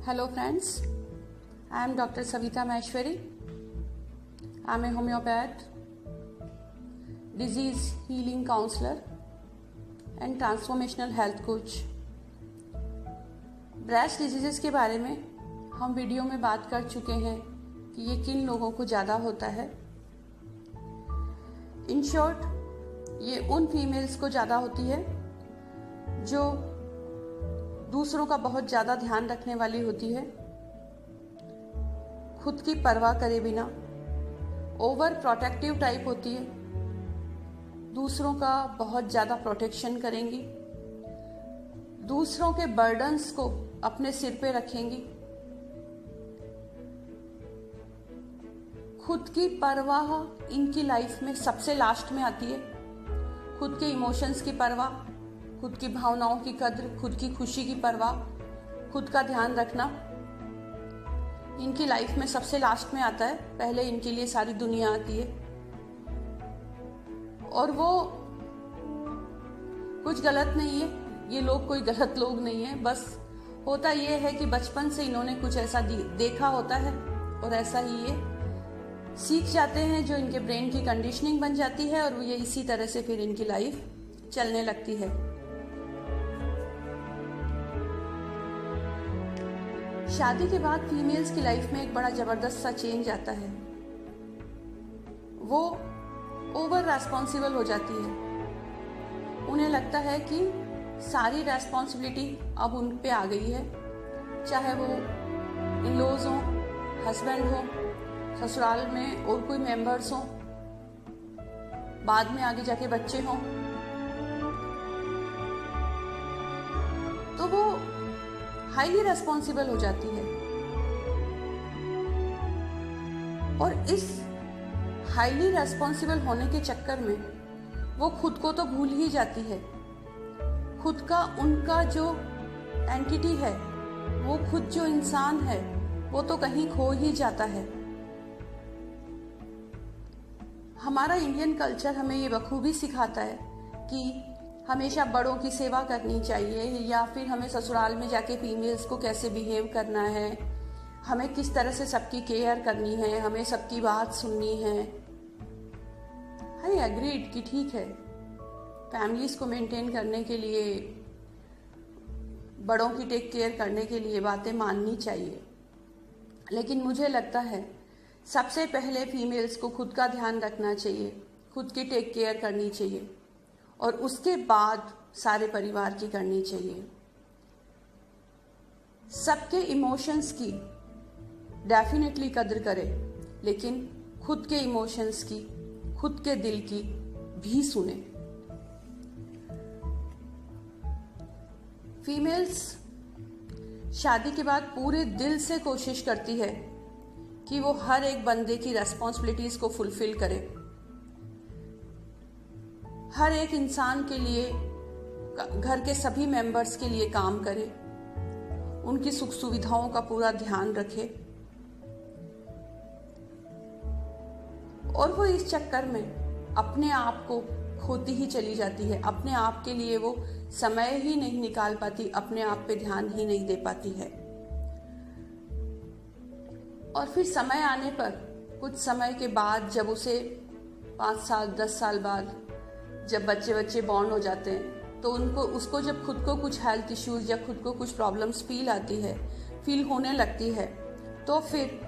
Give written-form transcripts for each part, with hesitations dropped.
Hello friends, I am Dr. Savita Maheshwari. I am a homeopath, disease healing counselor and transformational health coach. Breast disease के बारे में हम video में बात कर चुके हैं कि ये किन लोगों को ज़्यादा होता है। इन शॉर्ट, ये उन फीमेल्स को ज़्यादा होती है जो दूसरों का बहुत ज़्यादा ध्यान रखने वाली होती है, खुद की परवाह करे बिना ओवर प्रोटेक्टिव टाइप होती है, दूसरों का बहुत ज़्यादा प्रोटेक्शन करेंगी, दूसरों के बर्डन्स को अपने सिर पे रखेंगी, खुद की परवाह इनकी लाइफ में सबसे लास्ट में आती है। खुद के इमोशंस की परवाह, खुद की भावनाओं की कद्र, खुद की खुशी की परवाह, खुद का ध्यान रखना इनकी लाइफ में सबसे लास्ट में आता है। पहले इनके लिए सारी दुनिया आती है और वो कुछ गलत नहीं है, ये लोग कोई गलत लोग नहीं है, बस होता ये है कि बचपन से इन्होंने कुछ ऐसा देखा होता है और ऐसा ही ये सीख जाते हैं, जो इनके ब्रेन की कंडीशनिंग बन जाती है और ये इसी तरह से फिर इनकी लाइफ चलने लगती है। शादी के बाद फीमेल्स की लाइफ में एक बड़ा ज़बरदस्त सा चेंज आता है। वो ओवर रेस्पॉन्सिबल हो जाती है। उन्हें लगता है कि सारी रेस्पॉन्सिबिलिटी अब उन पे आ गई है, चाहे वो इन-लॉज हों, हस्बैंड हो, ससुराल में और कोई मेंबर्स हों, बाद में आगे जाके बच्चे हों, तो वो हाईली रेस्पॉन्सिबल हो जाती है। और इस हाईली रेस्पॉन्सिबल होने के चक्कर में वो खुद को तो भूल ही जाती है। खुद का उनका जो एंटिटी है, वो खुद जो इंसान है, वो तो कहीं खो ही जाता है। हमारा इंडियन कल्चर हमें ये बखूबी सिखाता है कि हमेशा बड़ों की सेवा करनी चाहिए, या फिर हमें ससुराल में जाके फीमेल्स को कैसे बिहेव करना है, हमें किस तरह से सबकी केयर करनी है, हमें सबकी बात सुननी है। आई एग्रीड कि ठीक है, फैमिलीज को मेंटेन करने के लिए, बड़ों की टेक केयर करने के लिए बातें माननी चाहिए, लेकिन मुझे लगता है सबसे पहले फीमेल्स को खुद का ध्यान रखना चाहिए, खुद की टेक केयर करनी चाहिए और उसके बाद सारे परिवार की करनी चाहिए। सबके इमोशंस की डेफिनेटली कद्र करें, लेकिन खुद के इमोशंस की, खुद के दिल की भी सुने। फीमेल्स शादी के बाद पूरे दिल से कोशिश करती है कि वो हर एक बंदे की रेस्पॉन्सिबिलिटीज को फुलफिल करे, हर एक इंसान के लिए, घर के सभी मेंबर्स के लिए काम करे, उनकी सुख सुविधाओं का पूरा ध्यान रखे। और वो इस चक्कर में अपने आप को खोती ही चली जाती है, अपने आप के लिए वो समय ही नहीं निकाल पाती, अपने आप पे ध्यान ही नहीं दे पाती है। और फिर समय आने पर, कुछ समय के बाद, जब उसे 5 साल 10 साल बाद जब बच्चे बॉर्न हो जाते हैं, तो उसको जब खुद को कुछ हेल्थ इश्यूज या खुद को कुछ प्रॉब्लम्स फील होने लगती है, तो फिर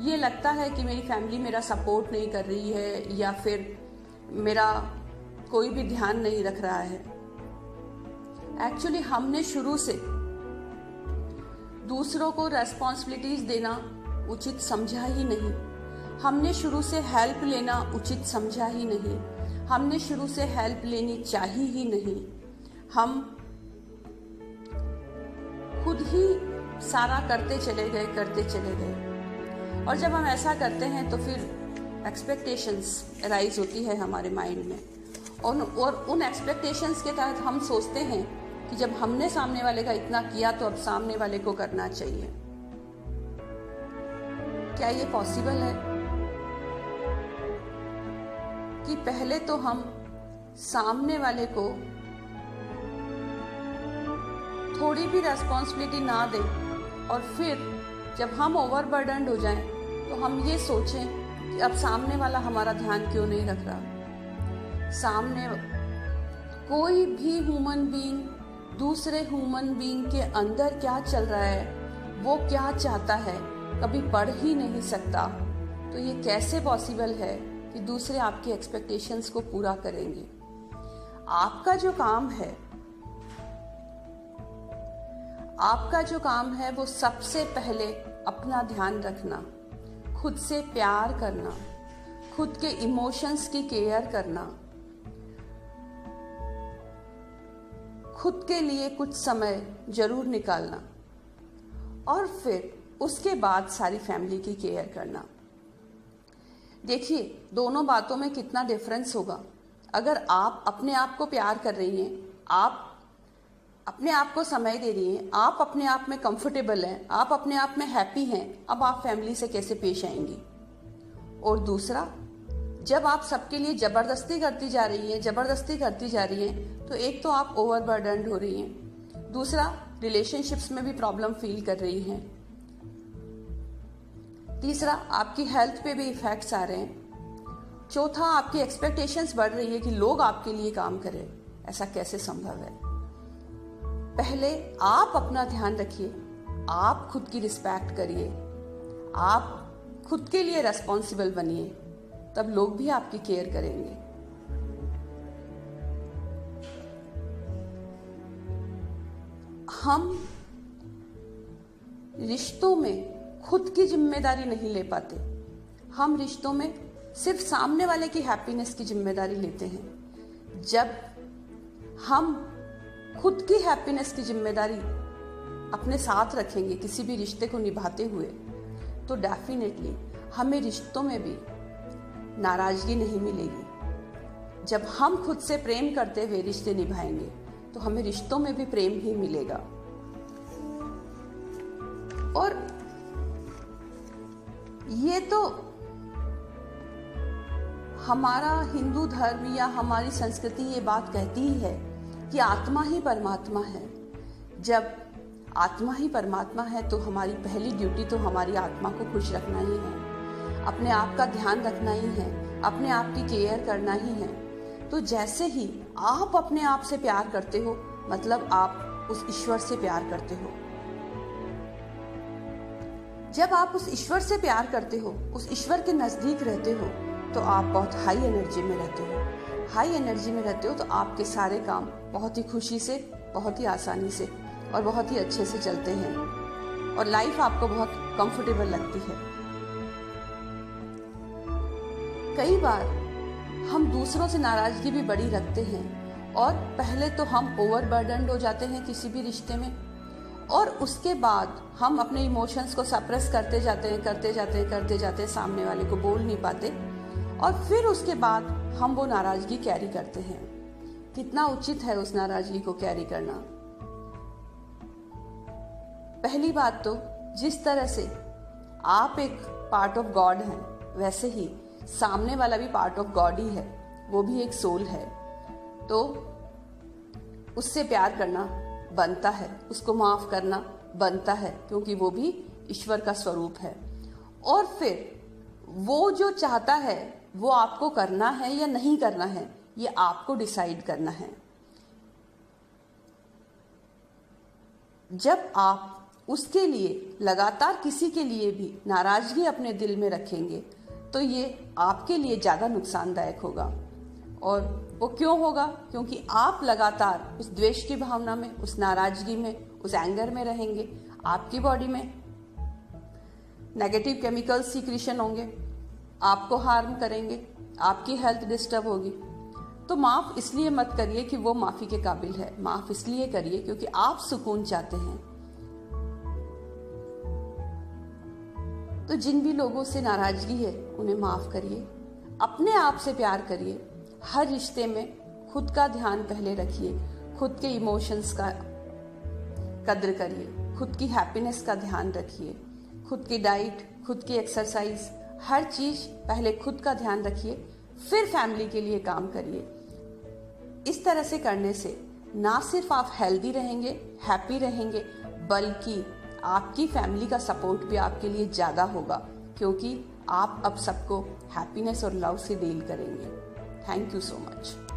ये लगता है कि मेरी फैमिली मेरा सपोर्ट नहीं कर रही है, या फिर मेरा कोई भी ध्यान नहीं रख रहा है। एक्चुअली हमने शुरू से दूसरों को रेस्पॉन्सिबिलिटीज देना उचित समझा ही नहीं, हमने शुरू से हेल्प लेना उचित समझा ही नहीं, हमने शुरू से हेल्प लेनी चाहिए ही नहीं। हम खुद ही सारा करते चले गए। और जब हम ऐसा करते हैं तो फिर एक्सपेक्टेशंस राइज होती है हमारे माइंड में, और उन एक्सपेक्टेशंस के तहत हम सोचते हैं कि जब हमने सामने वाले का इतना किया तो अब सामने वाले को करना चाहिए। क्या ये पॉसिबल है कि पहले तो हम सामने वाले को थोड़ी भी रेस्पॉन्सिबिलिटी ना दें और फिर जब हम ओवरबर्डन्ड हो जाएं तो हम ये सोचें कि अब सामने वाला हमारा ध्यान क्यों नहीं रख रहा। सामने कोई भी ह्यूमन बीइंग दूसरे ह्यूमन बीइंग के अंदर क्या चल रहा है, वो क्या चाहता है, कभी पढ़ ही नहीं सकता। तो ये कैसे पॉसिबल है कि दूसरे आपकी एक्सपेक्टेशंस को पूरा करेंगे। आपका जो काम है वो सबसे पहले अपना ध्यान रखना, खुद से प्यार करना, खुद के इमोशंस की केयर करना, खुद के लिए कुछ समय जरूर निकालना और फिर उसके बाद सारी फैमिली की केयर करना। देखिए, दोनों बातों में कितना डिफरेंस होगा। अगर आप अपने आप को प्यार कर रही हैं, आप अपने आप को समय दे रही हैं, आप अपने आप में कंफर्टेबल हैं, आप अपने आप में हैप्पी हैं, अब आप फैमिली से कैसे पेश आएंगी। और दूसरा, जब आप सबके लिए जबरदस्ती करती जा रही हैं तो एक तो आप ओवरबर्डन्ड हो रही हैं, दूसरा रिलेशनशिप्स में भी प्रॉब्लम फील कर रही हैं, तीसरा आपकी हेल्थ पे भी इफेक्ट्स आ रहे हैं, चौथा आपकी एक्सपेक्टेशंस बढ़ रही है कि लोग आपके लिए काम करें। ऐसा कैसे संभव है। पहले आप अपना ध्यान रखिए, आप खुद की रिस्पेक्ट करिए, आप खुद के लिए रेस्पॉन्सिबल बनिए, तब लोग भी आपकी केयर करेंगे। हम रिश्तों में खुद की जिम्मेदारी नहीं ले पाते। हम रिश्तों में सिर्फ सामने वाले की हैप्पीनेस की जिम्मेदारी लेते हैं। जब हम खुद की हैप्पीनेस की जिम्मेदारी अपने साथ रखेंगे किसी भी रिश्ते को निभाते हुए, तो डेफिनेटली हमें रिश्तों में भी नाराजगी नहीं मिलेगी। जब हम खुद से प्रेम करते हुए रिश्ते निभाएंगे तो हमें रिश्तों में भी प्रेम ही मिलेगा। और ये तो हमारा हिंदू धर्म या हमारी संस्कृति ये बात कहती ही है कि आत्मा ही परमात्मा है। जब आत्मा ही परमात्मा है तो हमारी पहली ड्यूटी तो हमारी आत्मा को खुश रखना ही है, अपने आप का ध्यान रखना ही है, अपने आप की केयर करना ही है। तो जैसे ही आप अपने आप से प्यार करते हो, मतलब आप उस ईश्वर से प्यार करते हो। जब आप उस ईश्वर से प्यार करते हो, उस ईश्वर के नजदीक रहते हो, तो आप बहुत हाई एनर्जी में रहते हो। हाई एनर्जी में रहते हो तो आपके सारे काम बहुत ही खुशी से, बहुत ही आसानी से और बहुत ही अच्छे से चलते हैं और लाइफ आपको बहुत कंफर्टेबल लगती है। कई बार हम दूसरों से नाराजगी भी बड़ी रखते हैं और पहले तो हम ओवरबर्डन्ड हो जाते हैं किसी भी रिश्ते में, और उसके बाद हम अपने इमोशंस को सप्रेस करते जाते हैं, सामने वाले को बोल नहीं पाते और फिर उसके बाद हम वो नाराजगी कैरी करते हैं। कितना उचित है उस नाराजगी को कैरी करना। पहली बात तो, जिस तरह से आप एक पार्ट ऑफ गॉड हैं, वैसे ही सामने वाला भी पार्ट ऑफ गॉड ही है, वो भी एक सोल है। तो उससे प्यार करना बनता है, उसको माफ करना बनता है, क्योंकि वो भी ईश्वर का स्वरूप है। और फिर वो जो चाहता है वो आपको करना है या नहीं करना है, ये आपको डिसाइड करना है। जब आप उसके लिए लगातार किसी के लिए भी नाराजगी अपने दिल में रखेंगे तो ये आपके लिए ज़्यादा नुकसानदायक होगा। और वो क्यों होगा? क्योंकि आप लगातार उस द्वेष की भावना में, उस नाराजगी में, उस एंगर में रहेंगे। आपकी बॉडी में नेगेटिव केमिकल्स सीक्रेशन होंगे, आपको हार्म करेंगे, आपकी हेल्थ डिस्टर्ब होगी। तो माफ़ इसलिए मत करिए कि वो माफ़ी के काबिल है, माफ़ इसलिए करिए क्योंकि आप सुकून चाहते हैं। तो जिन भी लोगों से नाराजगी है उन्हें माफ़ करिए, अपने आप से प्यार करिए। हर रिश्ते में खुद का ध्यान पहले रखिए, खुद के इमोशंस का कद्र करिए, खुद की हैप्पीनेस का ध्यान रखिए, खुद की डाइट, खुद की एक्सरसाइज, हर चीज़ पहले खुद का ध्यान रखिए, फिर फैमिली के लिए काम करिए। इस तरह से करने से ना सिर्फ आप हेल्दी रहेंगे, हैप्पी रहेंगे, बल्कि आपकी फैमिली का सपोर्ट भी आपके लिए ज़्यादा होगा, क्योंकि आप अब सबको हैप्पीनेस और लव से डील करेंगे। Thank you so much.